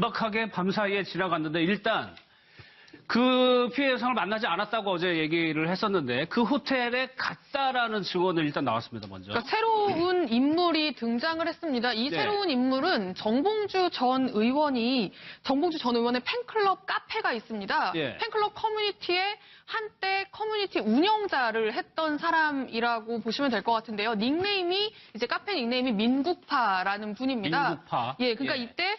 긴박하게 밤사이에 지나갔는데 일단 그 피해 여성을 만나지 않았다고 어제 얘기를 했었는데 그 호텔에 갔다라는 증언을 일단 나왔습니다. 먼저. 그러니까 새로운 인물이 등장을 했습니다. 이 네. 새로운 인물은 정봉주 전 의원의 팬클럽 카페가 있습니다. 예. 팬클럽 커뮤니티에 한때 커뮤니티 운영자를 했던 사람이라고 보시면 될 것 같은데요. 카페 닉네임이 민국파라는 분입니다. 민국파. 예, 그러니까 예. 이때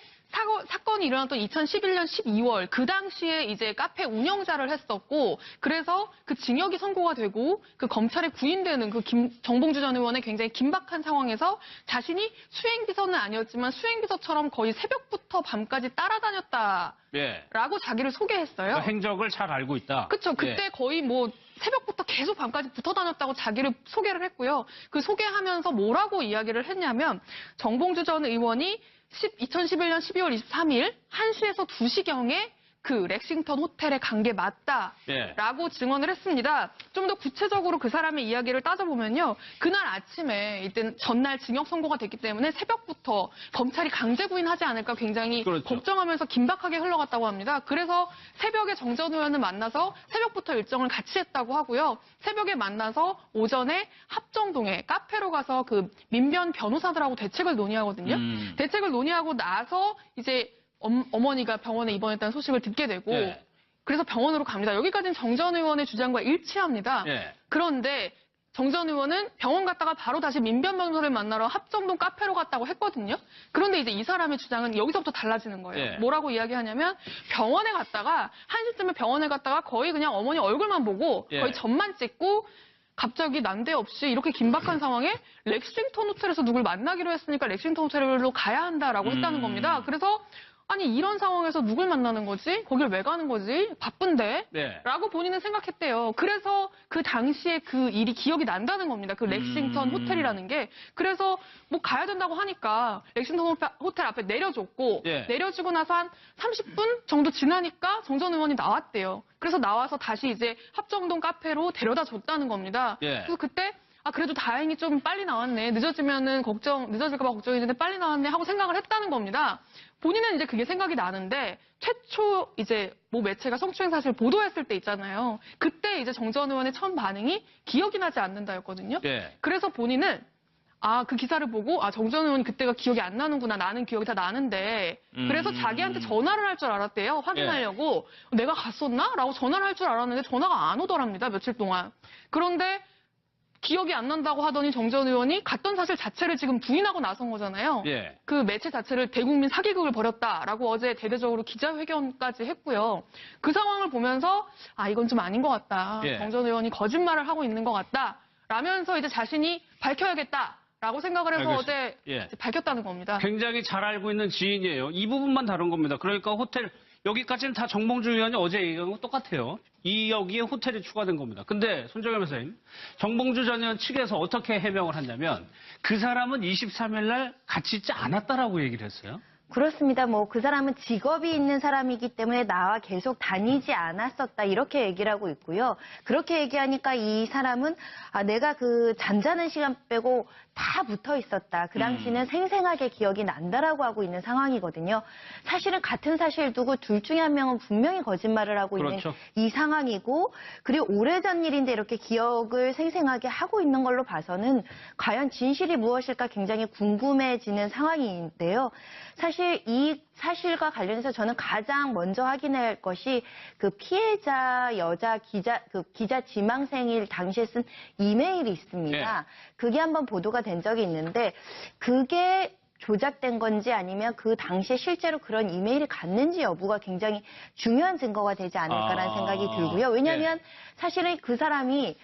사건이 일어났던 2011년 12월 그 당시에 이제 카페 운영자를 했었고 그래서 그 징역이 선고가 되고 그 검찰에 구인되는 그 정봉주 전 의원의 굉장히 긴박한 상황에서 자신이 수행비서는 아니었지만 수행비서처럼 거의 새벽부터 밤까지 따라다녔다라고 예. 자기를 소개했어요. 그 행적을 잘 알고 있다. 그렇죠. 그때 예. 거의 새벽부터 계속 밤까지 붙어 다녔다고 자기를 소개를 했고요. 그 소개하면서 뭐라고 이야기를 했냐면 정봉주 전 의원이 2011년 12월 23일 1시에서 2시경에 그 렉싱턴 호텔에 간 게 맞다라고 예. 증언을 했습니다. 좀 더 구체적으로 그 사람의 이야기를 따져보면요. 그날 아침에 이때 전날 징역 선고가 됐기 때문에 새벽부터 검찰이 강제 구인하지 않을까 굉장히 그렇죠. 걱정하면서 긴박하게 흘러갔다고 합니다. 그래서 새벽에 정 전 의원을 만나서 새벽부터 일정을 같이 했다고 하고요. 새벽에 만나서 오전에 합정동에 카페로 가서 그 민변 변호사들하고 대책을 논의하거든요. 대책을 논의하고 나서 이제 어머니가 병원에 입원했다는 소식을 듣게 되고 예. 그래서 병원으로 갑니다. 여기까지는 정 전 의원의 주장과 일치합니다. 예. 그런데 정 전 의원은 병원 갔다가 바로 다시 민변 변호사를 만나러 합정동 카페로 갔다고 했거든요. 그런데 이제 이 사람의 주장은 여기서부터 달라지는 거예요. 예. 뭐라고 이야기하냐면 병원에 갔다가 1시쯤에 병원에 갔다가 거의 그냥 어머니 얼굴만 보고 예. 거의 점만 찍고 갑자기 난데없이 이렇게 긴박한 상황에 렉싱턴 호텔에서 누굴 만나기로 했으니까 렉싱턴 호텔로 가야 한다라고 했다는 겁니다. 그래서 아니 이런 상황에서 누굴 만나는 거지? 거길 왜 가는 거지? 바쁜데? 네. 라고 본인은 생각했대요. 그래서 그 당시에 그 일이 기억이 난다는 겁니다. 그 렉싱턴 호텔이라는 게. 그래서 가야 된다고 하니까 렉싱턴 호텔 앞에 내려줬고 예. 내려주고 나서 한 30분 정도 지나니까 정 전 의원이 나왔대요. 그래서 나와서 다시 이제 합정동 카페로 데려다 줬다는 겁니다. 예. 그래서 그때 그래도 다행히 좀 빨리 나왔네. 늦어질까 봐 걱정했는데 빨리 나왔네 하고 생각을 했다는 겁니다. 본인은 이제 그게 생각이 나는데 최초 이제 매체가 성추행 사실을 보도했을 때 있잖아요. 그때 이제 정 전 의원의 처음 반응이 기억이 나지 않는다였거든요. 예. 그래서 본인은 그 기사를 보고 정 전 의원 그때가 기억이 안 나는구나. 나는 기억이 다 나는데. 그래서 자기한테 전화를 할 줄 알았대요. 확인하려고. 내가 갔었나? 라고 전화를 할 줄 알았는데 전화가 안 오더랍니다. 며칠 동안. 그런데 기억이 안 난다고 하더니 정 전 의원이 갔던 사실 자체를 지금 부인하고 나선 거잖아요. 예. 그 매체 자체를 대국민 사기극을 벌였다라고 어제 대대적으로 기자회견까지 했고요. 그 상황을 보면서 이건 좀 아닌 것 같다. 예. 정 전 의원이 거짓말을 하고 있는 것 같다. 라면서 이제 자신이 밝혀야겠다라고 생각을 해서 알겠습니다. 어제 예. 이제 밝혔다는 겁니다. 굉장히 잘 알고 있는 지인이에요. 이 부분만 다른 겁니다. 그러니까 호텔 여기까지는 다 정봉주 의원이 어제 얘기한 거 똑같아요. 여기에 호텔이 추가된 겁니다. 근데 손정현 변호사님, 정봉주 전 의원 측에서 어떻게 해명을 했냐면 그 사람은 23일 날 같이 있지 않았다라고 얘기를 했어요. 그렇습니다. 그 사람은 직업이 있는 사람이기 때문에 나와 계속 다니지 않았었다. 이렇게 얘기를 하고 있고요. 그렇게 얘기하니까 이 사람은 내가 그 잠자는 시간 빼고 다 붙어 있었다. 그 당시는 생생하게 기억이 난다라고 하고 있는 상황이거든요. 사실은 같은 사실 두고 둘 중에 한 명은 분명히 거짓말을 하고 그렇죠. 있는 이 상황이고 그리고 오래전 일인데 이렇게 기억을 생생하게 하고 있는 걸로 봐서는 과연 진실이 무엇일까 굉장히 궁금해지는 상황인데요. 사실 이 사실과 관련해서 저는 가장 먼저 확인할 것이 그 피해자 여자 기자 지망생일 당시에 쓴 이메일이 있습니다. 네. 그게 한번 보도가 된 적이 있는데 그게 조작된 건지 아니면 그 당시에 실제로 그런 이메일이 갔는지 여부가 굉장히 중요한 증거가 되지 않을까라는 생각이 들고요. 왜냐하면 사실은 그 사람이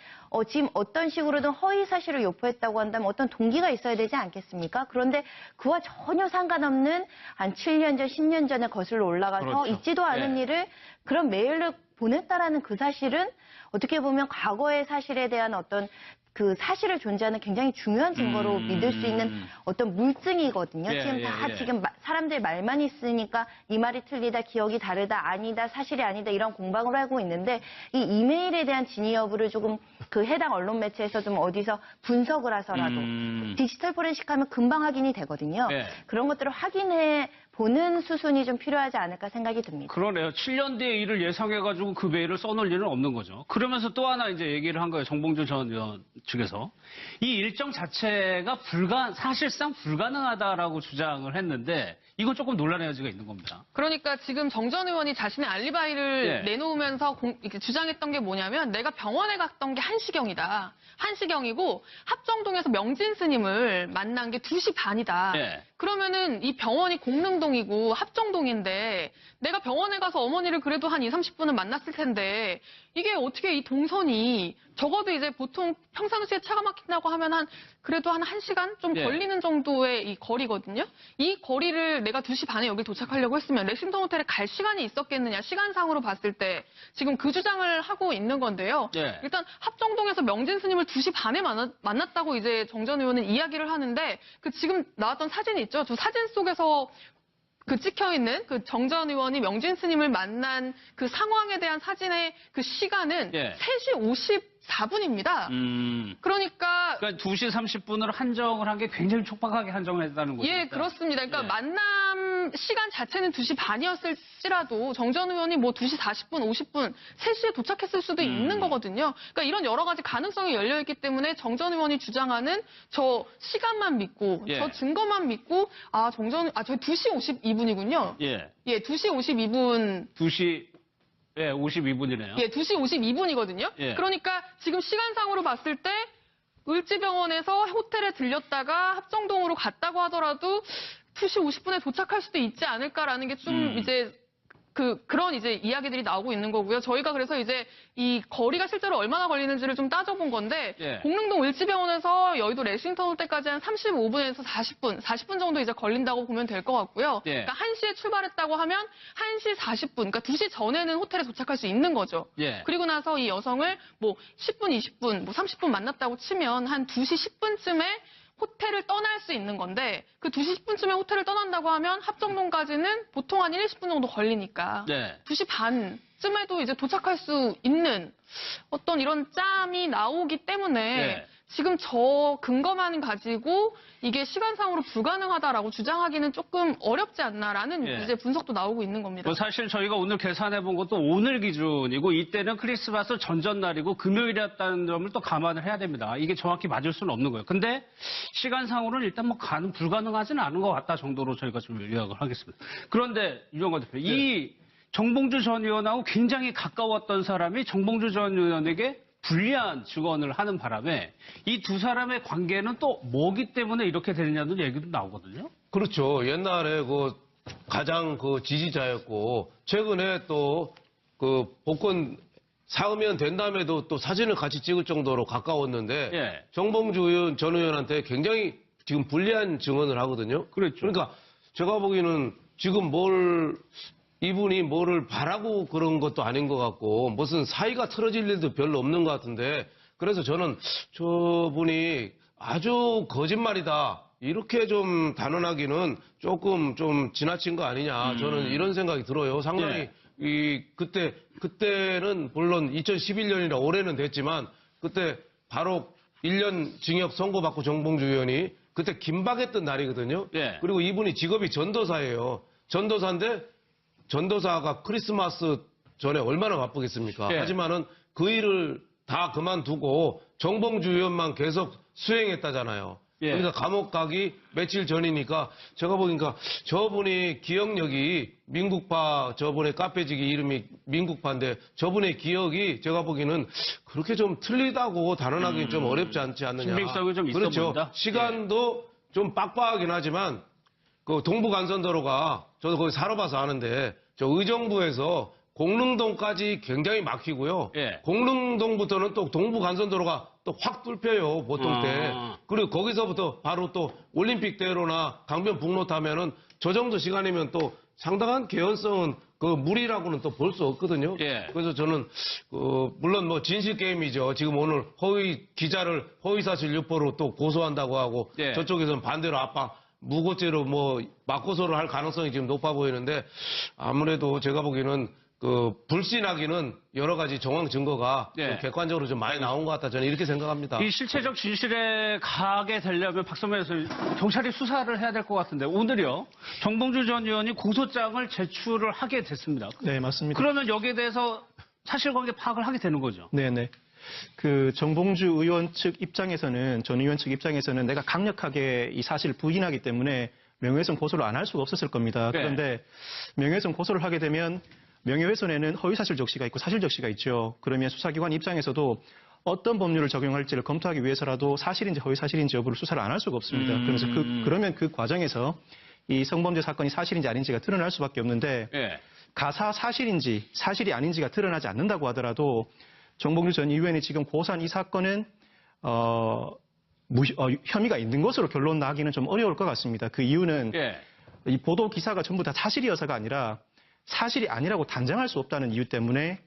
지금 어떤 식으로든 허위 사실을 유포했다고 한다면 어떤 동기가 있어야 되지 않겠습니까? 그런데 그와 전혀 상관없는 한 7년 전, 10년 전에 거슬러 올라가서 그렇죠. 있지도 않은 일을 그런 메일로 보냈다라는 그 사실은 어떻게 보면 과거의 사실에 대한 어떤 그 사실을 존재하는 굉장히 중요한 증거로 믿을 수 있는 어떤 물증이거든요. 지금 다 지금 사람들 말만 있으니까 이 말이 틀리다, 기억이 다르다, 아니다, 사실이 아니다 이런 공방을 하고 있는데 이 이메일에 대한 진위 여부를 조금 그 해당 언론 매체에서 좀 어디서 분석을 해서라도 디지털 포렌식 하면 금방 확인이 되거든요. 네. 그런 것들을 확인해 보는 수순이 좀 필요하지 않을까 생각이 듭니다. 그러네요. 7년 뒤에 일을 예상해가지고 그 메일을 써놓을 일은 없는 거죠. 그러면서 또 하나 이제 얘기를 한 거예요. 정봉주 전 의원 측에서. 이 일정 자체가 사실상 불가능하다라고 주장을 했는데 이건 조금 논란의 여지가 있는 겁니다. 그러니까 지금 정 전 의원이 자신의 알리바이를 예. 내놓으면서 이렇게 주장했던 게 뭐냐면 내가 병원에 갔던 게 1시경이다. 1시경이고 합정동에서 명진 스님을 만난 게 2시 반이다. 예. 그러면은 이 병원이 공릉동이고 합정동인데 내가 병원에 가서 어머니를 그래도 한 2, 30분은 만났을 텐데 이게 어떻게 이 동선이 적어도 이제 보통 평상시에 차가 막힌다고 하면 그래도 한 1시간 좀 예. 걸리는 정도의 이 거리거든요. 이 거리를 내가 2시 반에 여기 도착하려고 했으면 레싱턴 호텔에 갈 시간이 있었겠느냐. 시간상으로 봤을 때 지금 그 주장을 하고 있는 건데요. 예. 일단 합정동에서 명진 스님을 2시 반에 만났다고 이제 정 전 의원은 이야기를 하는데 그 지금 나왔던 사진이 있죠. 저 사진 속에서 그 찍혀있는 그 정 전 의원이 명진 스님을 만난 그 상황에 대한 사진의 그 시간은 예. 3시 54분입니다. 그러니까 2시 30분으로 한정을 한 게 굉장히 촉박하게 한정을 했다는 거죠. 예, 그렇습니다. 그러니까 예. 만남 시간 자체는 2시 반이었을지라도 정 전 의원이 뭐 2시 40분, 50분, 3시에 도착했을 수도 있는 거거든요. 그러니까 이런 여러 가지 가능성이 열려있기 때문에 정 전 의원이 주장하는 저 시간만 믿고, 예. 저 증거만 믿고, 저희 2시 52분이군요. 예. 예, 2시 52분. 2시 52분이네요. 예, 2시 52분이거든요. 예. 그러니까 지금 시간상으로 봤을 때 을지병원에서 호텔에 들렸다가 합정동으로 갔다고 하더라도 2시 50분에 도착할 수도 있지 않을까라는 게 좀 이제 그런 이제 이야기들이 나오고 있는 거고요. 저희가 그래서 이제 이 거리가 실제로 얼마나 걸리는지를 좀 따져본 건데 예. 공릉동 을지병원에서 여의도 레싱턴 호텔까지 한 35분에서 40분 정도 이제 걸린다고 보면 될 것 같고요. 예. 그러니까 1시에 출발했다고 하면 1시 40분, 그러니까 2시 전에는 호텔에 도착할 수 있는 거죠. 예. 그리고 나서 이 여성을 뭐 10분, 20분, 뭐 30분 만났다고 치면 한 2시 10분쯤에 호텔을 떠날 수 있는 건데 그 2시 10분쯤에 호텔을 떠난다고 하면 합정동까지는 보통 한 1, 20분 정도 걸리니까 네. 2시 반쯤에도 이제 도착할 수 있는 어떤 이런 짬이 나오기 때문에 네. 지금 저 근거만 가지고 이게 시간상으로 불가능하다라고 주장하기는 조금 어렵지 않나라는 예. 이제 분석도 나오고 있는 겁니다. 뭐 사실 저희가 오늘 계산해 본 것도 오늘 기준이고 이때는 크리스마스 전전날이고 금요일이었다는 점을 또 감안을 해야 됩니다. 이게 정확히 맞을 수는 없는 거예요. 근데 시간상으로는 일단 뭐 불가능하지는 않은 것 같다 정도로 저희가 좀 요약을 하겠습니다. 그런데 유영관 대표, 이 정봉주 전 의원하고 굉장히 가까웠던 사람이 정봉주 전 의원에게 불리한 증언을 하는 바람에 이 두 사람의 관계는 또 뭐기 때문에 이렇게 되느냐는 얘기도 나오거든요. 그렇죠. 옛날에 가장 지지자였고, 최근에 또 복권 사으면 된다음에도 또 사진을 같이 찍을 정도로 가까웠는데, 예. 정봉주 전 의원한테 굉장히 지금 불리한 증언을 하거든요. 그렇죠. 그러니까 제가 보기에는 지금 이분이 뭐를 바라고 그런 것도 아닌 것 같고, 무슨 사이가 틀어질 일도 별로 없는 것 같은데, 그래서 저는 저분이 아주 거짓말이다. 이렇게 좀 단언하기는 조금 좀 지나친 거 아니냐. 저는 이런 생각이 들어요. 상당히, 그때는 물론 2011년이라 올해는 됐지만, 그때 바로 1년 징역 선고받고 정봉주 의원이 그때 긴박했던 날이거든요. 예. 그리고 이분이 직업이 전도사예요. 전도사인데, 전도사가 크리스마스 전에 얼마나 바쁘겠습니까? 예. 하지만은 그 일을 다 그만두고 정봉주 의원만 계속 수행했다잖아요. 예. 그러니까 감옥 가기 며칠 전이니까 제가 보니까 저분이 기억력이 민국파, 저분의 카페지기 이름이 민국파인데 저분의 기억이 제가 보기에는 그렇게 좀 틀리다고 단언하기 좀 어렵지 않지 않느냐. 신빙성이 좀 있어 그렇죠. 보인다. 시간도 좀 빡빡하긴 하지만 그 동부간선도로가 저도 거기 살아봐서 아는데 저 의정부에서 공릉동까지 굉장히 막히고요. 예. 공릉동부터는 또 동부간선도로가 또 확 뚫혀요, 보통 때. 아. 그리고 거기서부터 바로 또 올림픽대로나 강변북로 타면은 저 정도 시간이면 또 상당한 개연성은 그 무리라고는 또 볼 수 없거든요. 예. 그래서 저는 물론 뭐 진실 게임이죠. 지금 오늘 기자를 허위사실 유포로 또 고소한다고 하고 예. 저쪽에서는 반대로 무고죄로 맞고소를 할 가능성이 지금 높아 보이는데 아무래도 제가 보기에는 그 불신하기는 여러 가지 정황 증거가 네. 좀 객관적으로 좀 많이 나온 것 같다. 저는 이렇게 생각합니다. 이 실체적 진실에 가게 되려면 박선배 의원님 경찰이 수사를 해야 될 것 같은데 오늘요 정봉주 전 의원이 고소장을 제출을 하게 됐습니다. 네, 맞습니다. 그러면 여기에 대해서 사실관계 파악을 하게 되는 거죠. 네네. 그 정봉주 의원 측 입장에서는, 전 의원 측 입장에서는 내가 강력하게 이 사실을 부인하기 때문에 명예훼손 고소를 안 할 수가 없었을 겁니다. 네. 그런데 명예훼손 고소를 하게 되면 명예훼손에는 허위사실 적시가 있고 사실 적시가 있죠. 그러면 수사기관 입장에서도 어떤 법률을 적용할지를 검토하기 위해서라도 사실인지 허위사실인지 여부를 수사를 안 할 수가 없습니다. 그래서 그러면 그 과정에서 이 성범죄 사건이 사실인지 아닌지가 드러날 수밖에 없는데 예. 가사 사실인지 사실이 아닌지가 드러나지 않는다고 하더라도 정봉주 전 의원이 지금 고소한 이 사건은 혐의가 있는 것으로 결론 나기는 좀 어려울 것 같습니다. 그 이유는 예. 이 보도 기사가 전부 다 사실이어서가 아니라 사실이 아니라고 단정할 수 없다는 이유 때문에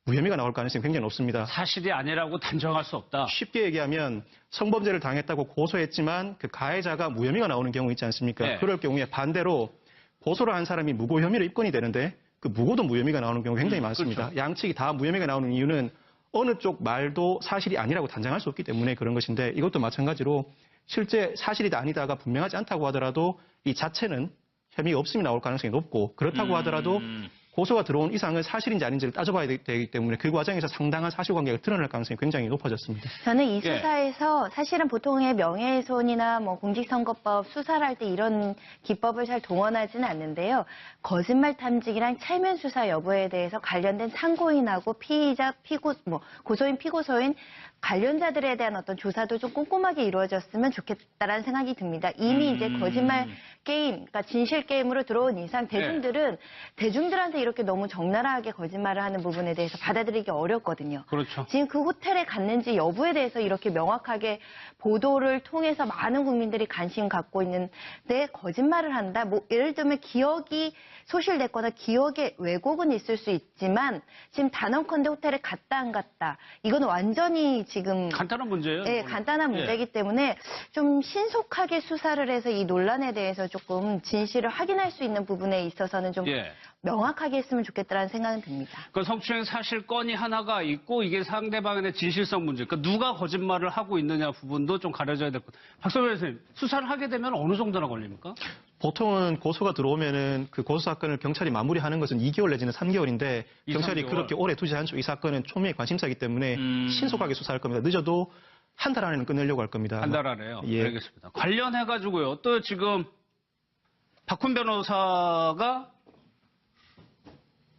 무혐의가 나올 가능성이 굉장히 높습니다. 사실이 아니라고 단정할 수 없다. 쉽게 얘기하면 성범죄를 당했다고 고소했지만 그 가해자가 무혐의가 나오는 경우 있지 않습니까? 네. 그럴 경우에 반대로 고소를 한 사람이 무고 혐의로 입건이 되는데 그 무고도 무혐의가 나오는 경우가 굉장히 많습니다. 그렇죠. 양측이 다 무혐의가 나오는 이유는 어느 쪽 말도 사실이 아니라고 단정할 수 없기 때문에 그런 것인데 이것도 마찬가지로 실제 사실이다 아니다가 분명하지 않다고 하더라도 이 자체는 혐의가 없음이 나올 가능성이 높고 그렇다고 하더라도 고소가 들어온 이상은 사실인지 아닌지를 따져봐야 되기 때문에 그 과정에서 상당한 사실관계가 드러날 가능성이 굉장히 높아졌습니다. 저는 이 예. 수사에서 사실은 보통의 명예훼손이나 뭐 공직선거법 수사를 할 때 이런 기법을 잘 동원하지는 않는데요. 거짓말 탐지기랑 체면 수사 여부에 대해서 관련된 참고인하고 피의자, 고소인, 피고소인 관련자들에 대한 어떤 조사도 좀 꼼꼼하게 이루어졌으면 좋겠다라는 생각이 듭니다. 이미 이제 거짓말 게임, 그러니까 진실 게임으로 들어온 이상 대중들한테 이렇게 너무 적나라하게 거짓말을 하는 부분에 대해서 받아들이기 어렵거든요. 그렇죠. 지금 그 호텔에 갔는지 여부에 대해서 이렇게 명확하게 보도를 통해서 많은 국민들이 관심 갖고 있는데 거짓말을 한다. 뭐 예를 들면 기억이 소실됐거나 기억에 왜곡은 있을 수 있지만 지금 단언컨대 호텔에 갔다 안 갔다. 이건 완전히 지금 간단한 문제예요. 네, 이거는. 간단한 문제이기 때문에 좀 신속하게 수사를 해서 이 논란에 대해서 조금 진실을 확인할 수 있는 부분에 있어서는 좀 예. 명확하게 했으면 좋겠다는 생각은 듭니다. 그 성추행 사실건이 하나가 있고 이게 상대방의 진실성 문제. 그러니까 누가 거짓말을 하고 있느냐 부분도 좀 가려져야 될 것 같아요. 박선배 선생님, 수사를 하게 되면 어느 정도나 걸립니까? 보통은 고소가 들어오면은 그 고소 사건을 경찰이 마무리하는 것은 2개월 내지는 3개월인데 2, 경찰이 3개월. 그렇게 오래 두지 않죠. 이 사건은 초미의 관심사이기 때문에 신속하게 수사할 겁니다. 늦어도 한 달 안에는 끝내려고 할 겁니다. 한 달 안에요. 예. 알겠습니다. 관련해가지고요. 또 지금 박훈 변호사가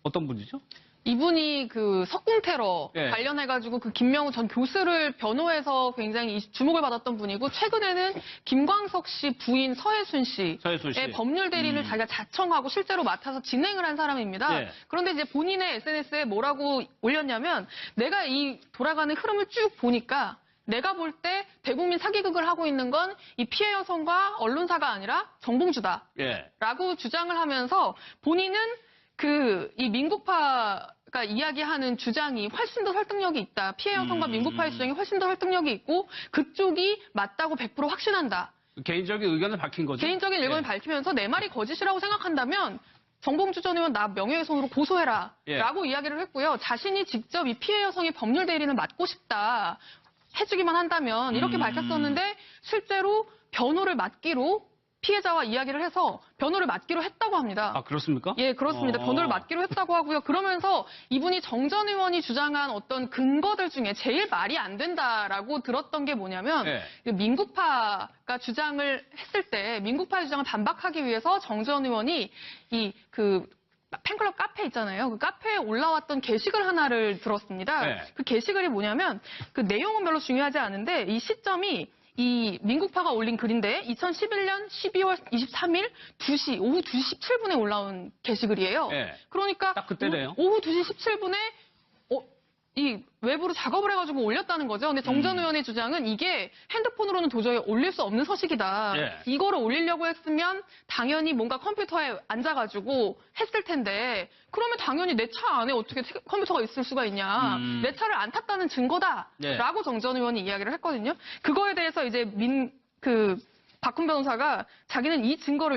어떤 분이죠? 이분이 그 석궁 테러 예. 관련해가지고 그 김명우 전 교수를 변호해서 굉장히 주목을 받았던 분이고 최근에는 김광석 씨 부인 서혜순 서혜순 씨. 씨의 법률 대리를 자기가 자청하고 실제로 맡아서 진행을 한 사람입니다. 예. 그런데 이제 본인의 SNS에 뭐라고 올렸냐면 내가 이 돌아가는 흐름을 쭉 보니까 내가 볼 때 대국민 사기극을 하고 있는 건 이 피해 여성과 언론사가 아니라 정봉주다. 예. 라고 주장을 하면서 본인은 이 민국파가 이야기하는 주장이 훨씬 더 설득력이 있다. 피해 여성과 민국파의 주장이 훨씬 더 설득력이 있고 그쪽이 맞다고 100% 확신한다. 개인적인 의견을 밝힌 거죠. 개인적인 의견을 예. 밝히면서 내 말이 거짓이라고 생각한다면 정봉주 전 의원 나 명예훼손으로 고소해라. 예. 라고 이야기를 했고요. 자신이 직접 이 피해 여성의 법률 대리를 맡고 싶다. 해주기만 한다면 이렇게 밝혔었는데 실제로 변호를 맡기로 피해자와 이야기를 해서 변호를 맡기로 했다고 합니다. 아, 그렇습니까? 예, 그렇습니다. 변호를 맡기로 했다고 하고요. 그러면서 이분이 정 전 의원이 주장한 어떤 근거들 중에 제일 말이 안 된다라고 들었던 게 뭐냐면 예. 민국파가 주장을 했을 때 민국파의 주장을 반박하기 위해서 정 전 의원이 팬클럽 카페 있잖아요. 그 카페에 올라왔던 게시글 하나를 들었습니다. 네. 그 게시글이 뭐냐면 그 내용은 별로 중요하지 않은데 이 시점이 이 민국파가 올린 글인데 2011년 12월 23일 오후 2시 17분에 올라온 게시글이에요. 네. 그러니까 딱 그때네요. 오후 2시 17분에 이 외부로 작업을 해가지고 올렸다는 거죠. 근데 정 전 의원의 주장은 이게 핸드폰으로는 도저히 올릴 수 없는 서식이다. 예. 이거를 올리려고 했으면 당연히 뭔가 컴퓨터에 앉아가지고 했을 텐데 그러면 당연히 내 차 안에 어떻게 컴퓨터가 있을 수가 있냐. 내 차를 안 탔다는 증거다. 예. 라고 정 전 의원이 이야기를 했거든요. 그거에 대해서 이제 박훈 변호사가 자기는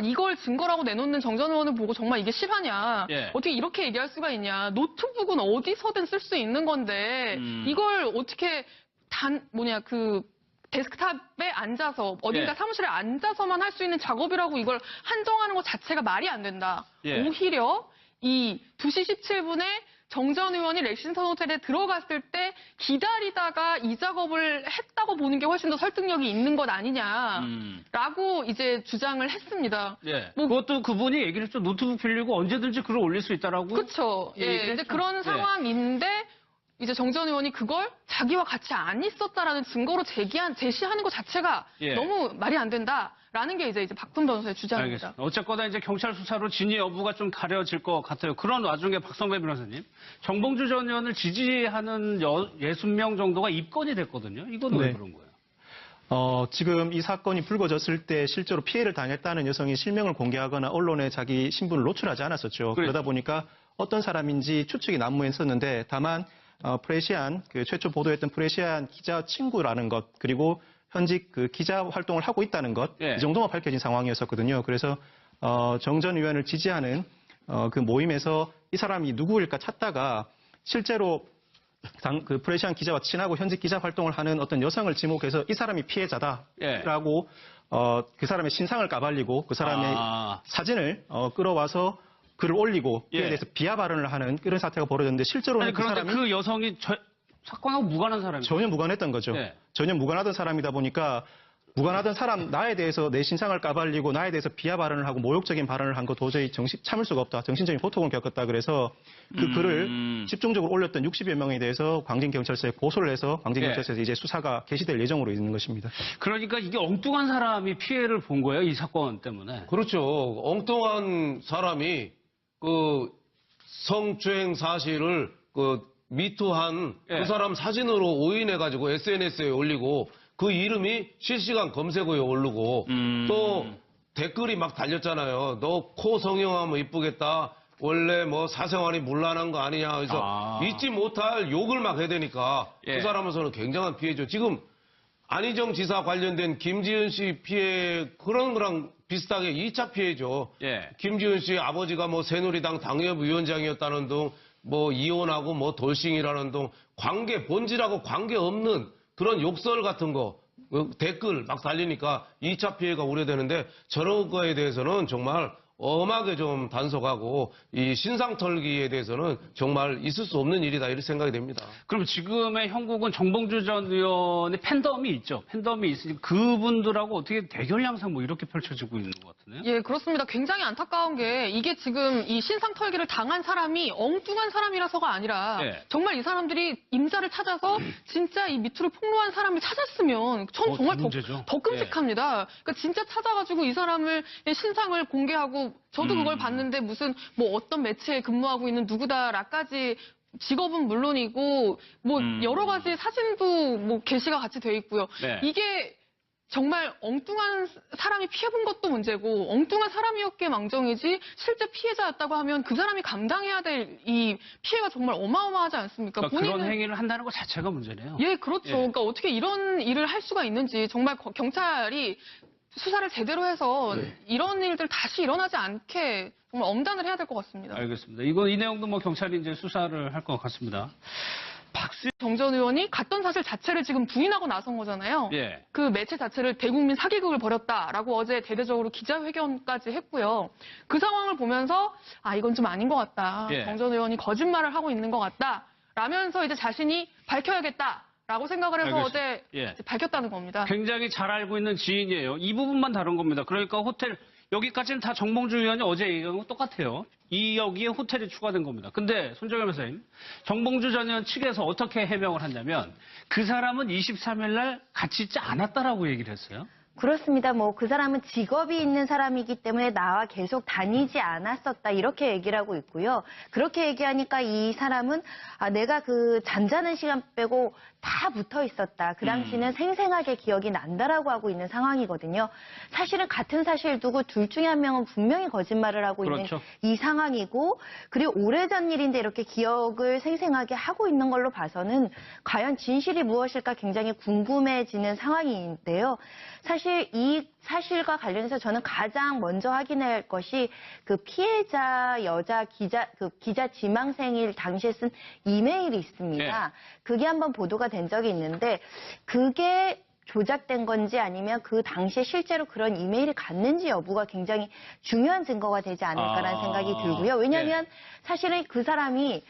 이걸 증거라고 내놓는 정 전 의원을 보고 정말 이게 실화냐. 예. 어떻게 이렇게 얘기할 수가 있냐. 노트북은 어디서든 쓸 수 있는 건데 이걸 어떻게 데스크탑에 앉아서 어딘가 예. 사무실에 앉아서만 할 수 있는 작업이라고 이걸 한정하는 것 자체가 말이 안 된다. 예. 오히려 이 2시 17분에 정 전 의원이 렉싱턴 호텔에 들어갔을 때 기다리다가 이 작업을 했다고 보는 게 훨씬 더 설득력이 있는 것 아니냐라고 이제 주장을 했습니다. 예. 뭐- 그것도 그분이 얘기를 했죠. 노트북 빌리고 언제든지 글을 올릴 수 있다라고. 그렇죠. 예, 얘기를 이제 했죠. 그런 예. 상황인데 이제 정 전 의원이 그걸 자기와 같이 안 있었다라는 증거로 제시하는 것 자체가 예. 너무 말이 안 된다라는 게 이제 박훈 변호사의 주장입니다. 알겠습니다. 어쨌거나 이제 경찰 수사로 진위 여부가 좀 가려질 것 같아요. 그런 와중에 박성배 변호사님, 정봉주 전 의원을 지지하는 60명 정도가 입건이 됐거든요. 이건 왜 네. 그런 거예요? 지금 이 사건이 불거졌을 때 실제로 피해를 당했다는 여성이 실명을 공개하거나 언론에 자기 신분을 노출하지 않았었죠. 그렇죠. 그러다 보니까 어떤 사람인지 추측이 난무했었는데 다만 프레시안, 최초 보도했던 프레시안 기자 친구라는 것, 그리고 현직 기자 활동을 하고 있다는 것, 예. 이 정도만 밝혀진 상황이었었거든요. 그래서 정 전 의원을 지지하는 그 모임에서 이 사람이 누구일까 찾다가 실제로 프레시안 기자와 친하고 현직 기자 활동을 하는 어떤 여성을 지목해서 이 사람이 피해자다라고 그 사람의 신상을 까발리고 그 사람의 사진을 끌어와서 글을 올리고 그에 예. 대해서 비하 발언을 하는 그런 사태가 벌어졌는데 실제로는 아니, 그 그런데 사람이 그 여성이 사건하고 무관한 사람이에요. 전혀 무관했던 거죠. 예. 전혀 무관하던 사람이다 보니까 무관하던 사람 나에 대해서 내 신상을 까발리고 나에 대해서 비하 발언을 하고 모욕적인 발언을 한 거 도저히 참을 수가 없다. 정신적인 고통을 겪었다. 그래서 그 글을 집중적으로 올렸던 60여 명에 대해서 광진경찰서에 고소를 해서 광진경찰서에서 이제 수사가 개시될 예정으로 있는 것입니다. 그러니까 이게 엉뚱한 사람이 피해를 본 거예요. 이 사건 때문에. 그렇죠. 엉뚱한 사람이 성추행 사실을 미투한 예. 그 사람 사진으로 오인해가지고 SNS에 올리고 그 이름이 실시간 검색어에 오르고 또 댓글이 막 달렸잖아요. 너 코 성형하면 이쁘겠다. 원래 뭐 사생활이 문란한 거 아니냐. 그래서 잊지 못할 욕을 막 해대니까 예. 그 사람으로서는 굉장한 피해죠. 지금 안희정 지사 관련된 김지은 씨 피해 그런 거랑 비슷하게 2차 피해죠. 예. 김지은 씨 아버지가 뭐 새누리당 당협위원장이었다는 등 뭐 이혼하고 뭐 돌싱이라는 등 본질하고 관계없는 그런 욕설 같은 거 댓글 막 달리니까 2차 피해가 우려되는데 저런 거에 대해서는 정말 엄하게 좀 단속하고 이 신상 털기에 대해서는 정말 있을 수 없는 일이다 이렇게 생각이 됩니다. 그럼 지금의 형국은 정봉주 전 의원의 팬덤이 있죠. 팬덤이 있으니 그분들하고 어떻게 대결 양상 뭐 이렇게 펼쳐지고 있는 것 같으네요. 예, 그렇습니다. 굉장히 안타까운 게 이게 지금 이 신상 털기를 당한 사람이 엉뚱한 사람이라서가 아니라 예. 정말 이 사람들이 임자를 찾아서 진짜 이 미투를 폭로한 사람을 찾았으면 전 정말 문제죠. 더 끔찍합니다. 그러니까 진짜 찾아가지고 이 사람을 신상을 공개하고 저도 그걸 봤는데 무슨 뭐 어떤 매체에 근무하고 있는 누구다라까지 직업은 물론이고 뭐 여러 가지 사진도 뭐 게시가 같이 돼 있고요. 네. 이게 정말 엉뚱한 사람이 피해본 것도 문제고 엉뚱한 사람이었기에 망정이지 실제 피해자였다고 하면 그 사람이 감당해야 될 이 피해가 정말 어마어마하지 않습니까? 그러니까 그런 행위를 한다는 것 자체가 문제네요. 예, 그렇죠. 예. 그러니까 어떻게 이런 일을 할 수가 있는지 정말 경찰이 수사를 제대로 해서 이런 일들 다시 일어나지 않게 정말 엄단을 해야 될 것 같습니다. 알겠습니다. 이 내용도 뭐 경찰이 이제 수사를 할 것 같습니다. 정 전 의원이 갔던 사실 자체를 지금 부인하고 나선 거잖아요. 예. 그 매체 자체를 대국민 사기극을 벌였다라고 어제 대대적으로 기자회견까지 했고요. 그 상황을 보면서 이건 좀 아닌 것 같다. 예. 정 전 의원이 거짓말을 하고 있는 것 같다. 라면서 이제 자신이 밝혀야겠다라고 생각을 해서 알겠습니다. 어제 예. 이제 밝혔다는 겁니다. 굉장히 잘 알고 있는 지인이에요. 이 부분만 다른 겁니다. 그러니까 호텔 여기까지는 다 정봉주 의원이 어제 얘기한 거 똑같아요. 여기에 호텔이 추가된 겁니다. 근데 손정현 변호사님, 정봉주 전 의원 측에서 어떻게 해명을 했냐면 그 사람은 23일 날 같이 있지 않았다라고 얘기를 했어요. 그렇습니다. 뭐 그 사람은 직업이 있는 사람이기 때문에 나와 계속 다니지 않았었다 이렇게 얘기를 하고 있고요. 그렇게 얘기하니까 이 사람은 내가 그 잠자는 시간 빼고 다 붙어 있었다. 그 당시는 생생하게 기억이 난다라고 하고 있는 상황이거든요. 사실은 같은 사실 두고 둘 중에 한 명은 분명히 거짓말을 하고 그렇죠. 있는 이 상황이고 그리고 오래전 일인데 이렇게 기억을 생생하게 하고 있는 걸로 봐서는 과연 진실이 무엇일까 굉장히 궁금해지는 상황인데요. 사실 이 사실과 관련해서 저는 가장 먼저 확인할 것이 그 피해자 여자 기자 지망생일 당시에 쓴 이메일이 있습니다. 네. 그게 한번 보도가 된 적이 있는데 그게 조작된 건지 아니면 그 당시에 실제로 그런 이메일이 갔는지 여부가 굉장히 중요한 증거가 되지 않을까라는 생각이 들고요. 왜냐하면 사실은 그 사람이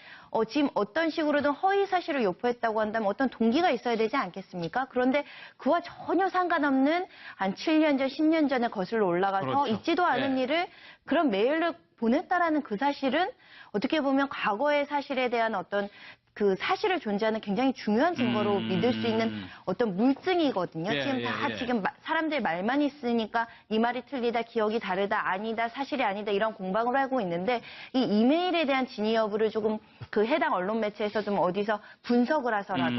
지금 어떤 식으로든 허위 사실을 유포했다고 한다면 어떤 동기가 있어야 되지 않겠습니까? 그런데 그와 전혀 상관없는 한 7년 전, 10년 전에 거슬러 올라가서 그렇죠. 있지도 않은 네. 일을 그런 메일을 보냈다라는 그 사실은 어떻게 보면 과거의 사실에 대한 어떤 그 사실을 존재하는 굉장히 중요한 증거로 믿을 수 있는 어떤 물증이거든요. 예, 지금 예, 다 예. 지금 사람들 말만 있으니까 이 말이 틀리다, 기억이 다르다, 아니다, 사실이 아니다 이런 공방을 하고 있는데 이 이메일에 대한 진위 여부를 조금 그 해당 언론 매체에서 좀 어디서 분석을 해서라도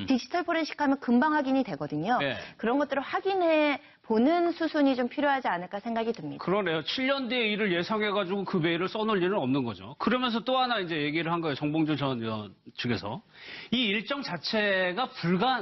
디지털 포렌식 하면 금방 확인이 되거든요. 네. 그런 것들을 확인해 보는 수순이 좀 필요하지 않을까 생각이 듭니다. 그러네요. 7년 뒤의 일을 예상해가지고 그 메일을 써놓을 일은 없는 거죠. 그러면서 또 하나 이제 얘기를 한 거예요. 정봉주 전 의원 측에서. 이 일정 자체가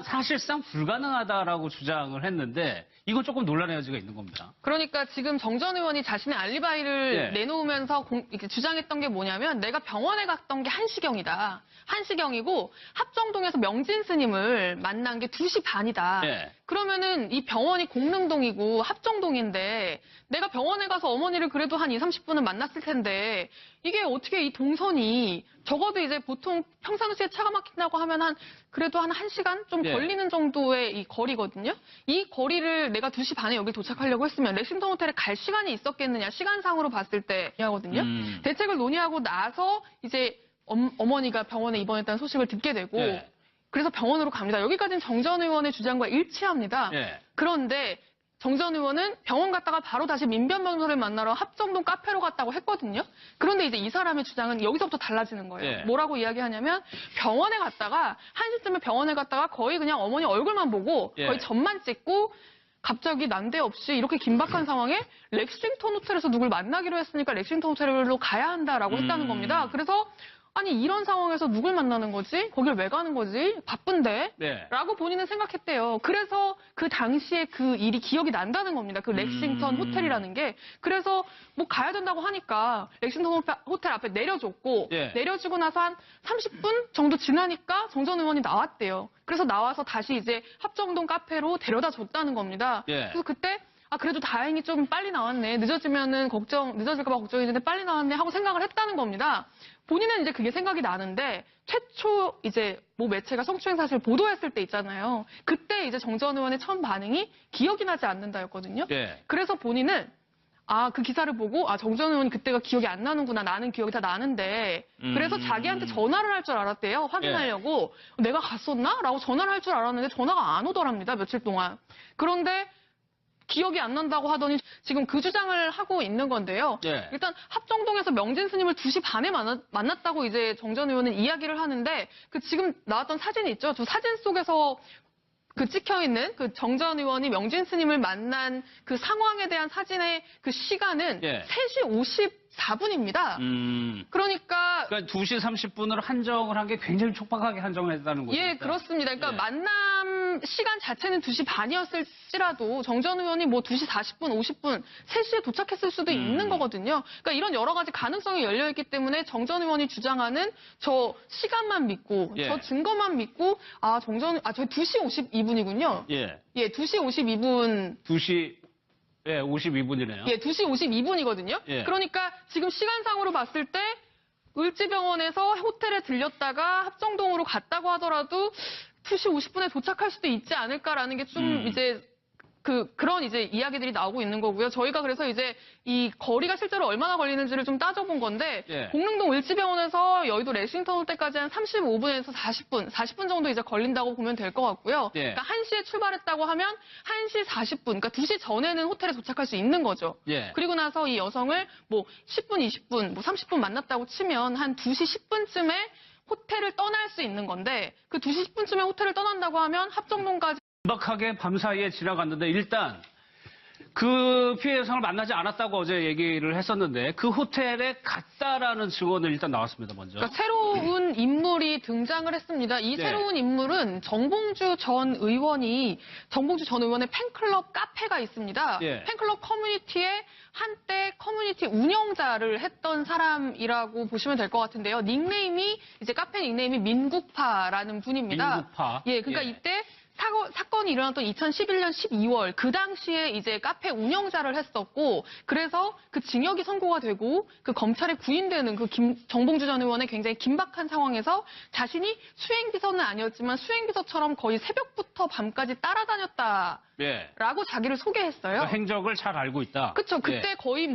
사실상 불가능하다라고 주장을 했는데 이거 조금 논란의 여지가 있는 겁니다. 그러니까 지금 정 전 의원이 자신의 알리바이를 네. 내놓으면서 이렇게 주장했던 게 뭐냐면 내가 병원에 갔던 게 1시경이다. 1시경이고 합정동에서 명진 스님을 만난 게 2시 반이다. 네. 그러면은 이 병원이 공릉동이고 합정동인데 내가 병원에 가서 어머니를 그래도 한 20-30분은 만났을 텐데 이게 어떻게 이 동선이 적어도 이제 보통 평상시에 차가 막힌다고 하면 그래도 한 1시간 좀 네. 걸리는 정도의 이 거리거든요. 이 거리를 내가 2시 반에 여기 도착하려고 했으면 렉싱턴 호텔에 갈 시간이 있었겠느냐 시간상으로 봤을 때야거든요. 대책을 논의하고 나서 이제 어머니가 병원에 입원했다는 소식을 듣게 되고 네. 그래서 병원으로 갑니다. 여기까지는 정 전 의원의 주장과 일치합니다. 네. 그런데 정 전 의원은 병원 갔다가 바로 다시 민변병사를 만나러 합정동 카페로 갔다고 했거든요. 그런데 이제 이 사람의 주장은 여기서부터 달라지는 거예요. 네. 뭐라고 이야기하냐면 병원에 갔다가 1시쯤에 병원에 갔다가 거의 그냥 어머니 얼굴만 보고 네. 거의 점만 찍고 갑자기 난데없이 이렇게 긴박한 상황에 렉싱턴 호텔에서 누굴 만나기로 했으니까 렉싱턴 호텔로 가야 한다라고 했다는 겁니다. 그래서 아니 이런 상황에서 누굴 만나는 거지? 거길 왜 가는 거지? 바쁜데? 네. 라고 본인은 생각했대요. 그래서 그 당시에 그 일이 기억이 난다는 겁니다. 그 렉싱턴 호텔이라는 게. 그래서 뭐 가야 된다고 하니까 렉싱턴 호텔 앞에 내려줬고 예. 내려주고 나서 한 30분 정도 지나니까 정 전 의원이 나왔대요. 그래서 나와서 다시 이제 합정동 카페로 데려다 줬다는 겁니다. 예. 그래서 그때 그래도 다행히 좀 빨리 나왔네. 늦어질까봐 걱정했는데 빨리 나왔네 하고 생각을 했다는 겁니다. 본인은 이제 그게 생각이 나는데 최초 이제 모 매체가 성추행 사실을 보도했을 때 있잖아요. 그때 이제 정 전 의원의 처음 반응이 기억이 나지 않는다였거든요. 네. 그래서 본인은 그 기사를 보고 정 전 의원이 그때가 기억이 안 나는구나. 나는 기억이 다 나는데. 그래서 자기한테 전화를 할 줄 알았대요. 확인하려고. 내가 갔었나? 라고 전화를 할 줄 알았는데 전화가 안 오더랍니다. 며칠 동안. 그런데 기억이 안 난다고 하더니 지금 그 주장을 하고 있는 건데요. 네. 일단 합정동에서 명진 스님을 2시 반에 만났다고 이제 정 전 의원은 이야기를 하는데 그 지금 나왔던 사진이 있죠. 두 사진 속에서 그 찍혀있는 그 정 전 의원이 명진 스님을 만난 그 상황에 대한 사진의 그 시간은 예. 3시 54분입니다. 그러니까 2시 30분으로 한정을 한 게 굉장히 촉박하게 한정을 했다는 거죠. 예, 그렇습니다. 그러니까 예. 만남 시간 자체는 2시 반이었을지라도 정 전 의원이 뭐 2시 40분, 50분, 3시에 도착했을 수도 있는 거거든요. 그러니까 이런 여러 가지 가능성이 열려있기 때문에 정 전 의원이 주장하는 저 시간만 믿고 예. 저 증거만 믿고 저 2시 52분이군요. 예. 예, 2시 52분. 2시 52분이네요. 예, 2시 52분이거든요. 예. 그러니까 지금 시간상으로 봤을 때 을지병원에서 호텔에 들렸다가 합정동으로 갔다고 하더라도 2시 50분에 도착할 수도 있지 않을까라는 게 좀 이제 그런 이제 이야기들이 나오고 있는 거고요. 저희가 그래서 이제 이 거리가 실제로 얼마나 걸리는지를 좀 따져본 건데 예. 공릉동 을지병원에서 여의도 렉싱턴 호텔까지 한 35분에서 40분 정도 이제 걸린다고 보면 될 것 같고요. 예. 그러니까 1시에 출발했다고 하면 1시 40분, 그러니까 2시 전에는 호텔에 도착할 수 있는 거죠. 예. 그리고 나서 이 여성을 뭐 10분, 20분, 뭐 30분 만났다고 치면 한 2시 10분쯤에 호텔을 떠날 수 있는 건데 그 2시 10분쯤에 호텔을 떠난다고 하면 합정동까지 긴박하게 밤사이에 지나갔는데 일단 그 피해 여성을 만나지 않았다고 어제 얘기를 했었는데 그 호텔에 갔다라는 증언은 일단 나왔습니다. 먼저. 그러니까 새로운 인물이 등장을 했습니다. 이 네. 새로운 인물은 정봉주 전 의원의 팬클럽 카페가 있습니다. 예. 팬클럽 커뮤니티에 한때 커뮤니티 운영자를 했던 사람이라고 보시면 될 것 같은데요. 이제 카페 닉네임이 민국파라는 분입니다. 민국파. 예, 그러니까 예. 이때 사건이 일어났던 2011년 12월 그 당시에 이제 카페 운영자를 했었고 그래서 그 징역이 선고가 되고 그 검찰에 구인되는 정봉주 전 의원의 굉장히 긴박한 상황에서 자신이 수행비서는 아니었지만 수행비서처럼 거의 새벽부터 밤까지 따라다녔다라고 예. 자기를 소개했어요. 그 행적을 잘 알고 있다. 그렇죠. 그때 예. 거의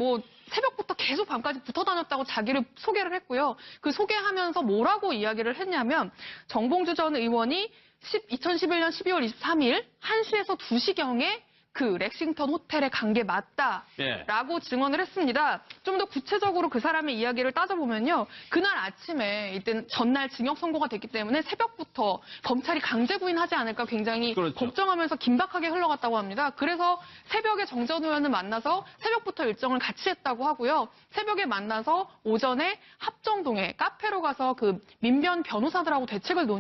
새벽부터 계속 밤까지 붙어 다녔다고 자기를 소개를 했고요. 그 소개하면서 뭐라고 이야기를 했냐면 정봉주 전 의원이 2011년 12월 23일 1시에서 2시경에 그 렉싱턴 호텔에 간 게 맞다라고 예. 증언을 했습니다. 좀 더 구체적으로 그 사람의 이야기를 따져보면요. 그날 아침에 이때 전날 징역 선고가 됐기 때문에 새벽부터 검찰이 강제 구인하지 않을까 굉장히 그렇죠. 걱정하면서 긴박하게 흘러갔다고 합니다. 그래서 새벽에 정 전 의원을 만나서 새벽부터 일정을 같이 했다고 하고요. 새벽에 만나서 오전에 합정동에 카페로 가서 그 민변 변호사들하고 대책을 논의